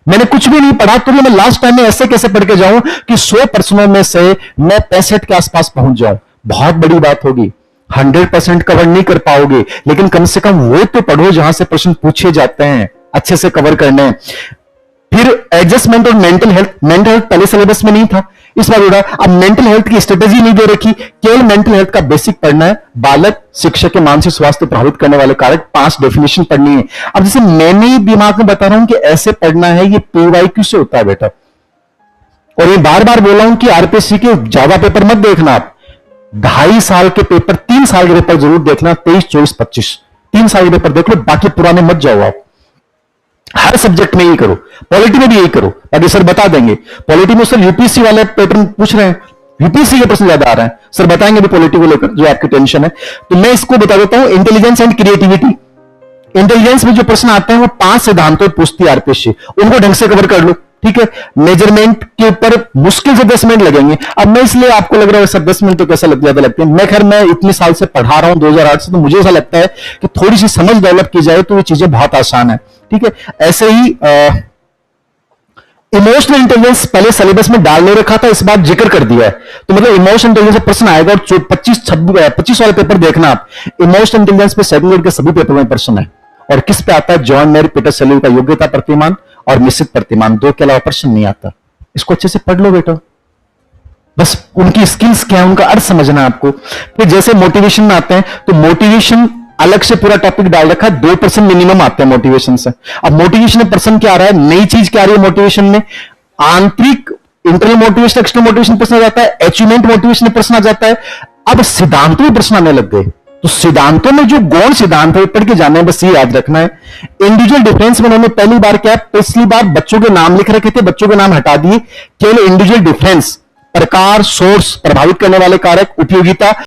मैंने कुछ भी नहीं पढ़ा, तो मैं लास्ट टाइम में ऐसे कैसे पढ़ के जाऊं कि 100 प्रश्नों में से मैं 65 के आसपास पहुंच जाऊं? बहुत बड़ी बात होगी। 100% कवर नहीं कर पाओगे, लेकिन कम से कम वो तो पढ़ो जहां से प्रश्न पूछे जाते हैं, अच्छे से कवर करने। फिर एडजस्टमेंट और मेंटल हेल्थ पहले सिलेबस में नहीं था, इस बार उड़ा। अब मेंटल हेल्थ की स्ट्रेटेजी नहीं दे रखी, केवल मेंटल हेल्थ का बेसिक पढ़ना है। बालक शिक्षक के मानसिक स्वास्थ्य प्रभावित करने वाले कारक 5 डेफिनेशन पढ़नी है। अब जैसे मैंने दिमाग में बता रहा हूं कि ऐसे पढ़ना है, ये पीवाईक्यू से होता है बेटा। और ये बार बार बोला हूं कि आरपीएससी के ज्यादा पेपर मत देखना आप। 2.5 साल के पेपर, 3 साल के पेपर जरूर देखना, 23, 24, 25, 3 साल के पेपर देख लो, बाकी पुराने मत जाओ आप। हर सब्जेक्ट में यही करो, पॉलिटी में भी यही करो। बाकी सर बता देंगे, पॉलिटी में सर यूपीएससी वाले पैटर्न पूछ रहे हैं, यूपीएससी के प्रश्न ज्यादा आ रहे हैं, सर बताएंगे भी पॉलिटी को लेकर जो आपकी टेंशन है। तो मैं इसको बता देता हूं, इंटेलिजेंस एंड क्रिएटिविटी। इंटेलिजेंस में जो प्रश्न आते हैं वो 5 सिद्धांतों पूछती है आरपीएससी, उनको ढंग से कवर कर लो, ठीक है। मेजरमेंट के ऊपर मुश्किल से 10 मिनट लगेंगे। अब मैं इसलिए आपको लग रहा है सर 10 मिनट तो कैसा ज्यादा लगते हैं, मैं खैर मैं इतने साल से पढ़ा रहा हूं 2008 से, तो मुझे ऐसा लगता है कि थोड़ी सी समझ डेवलप की जाए तो ये चीजें बहुत आसान है, ठीक है। ऐसे ही इमोशनल इंटेलिजेंस पहले सिलेबस में डाल नहीं रखा था, इस बार जिक्र कर दिया है। तो मतलब इमोशनल इंटेलिजेंस से प्रश्न आएगा, और 25 वाले पेपर देखना आप। इमोशनल इंटेलिजेंस पे सेकंड ग्रेड के सभी पेपर में प्रश्न है। और किस पे आता है? जॉन मेरी पीटर सेल्यू का योग्यता प्रतिमान और निश्चित प्रतिमान, 2 के अलावा प्रश्न नहीं आता। इसको अच्छे से पढ़ लो बेटा, बस उनकी स्किल्स क्या है उनका अर्थ समझना है आपको। फिर जैसे मोटिवेशन में आते हैं, तो मोटिवेशन अलग से पूरा टॉपिक डाल रखा है, 2% मिनिमम आते हैं मोटिवेशन से। अब मोटिवेशन में प्रश्न क्या आ रहा है, नई चीज क्या आ रही है मोटिवेशन में? आंतरिक इंटरनल मोटिवेशन, एक्सटर्नल मोटिवेशन प्रश्न आ जाता है, अचीवमेंट मोटिवेशन में प्रश्न आ जाता है। अब सिद्धांतों में प्रश्न आने लग गए, तो सिद्धांतों में जो गौण सिद्धांत है पढ़ के जाना है, बस ये याद रखना है। इंडिविजुअल डिफरेंस में उन्होंने पहली बार क्या, पिछली बार बच्चों के नाम लिख रखे थे, बच्चों के नाम हटा दिए, केवल इंडिविजुअल डिफरेंस, प्रकार, सोर्स, प्रभावित करने वाले कारक, उपयोगिता,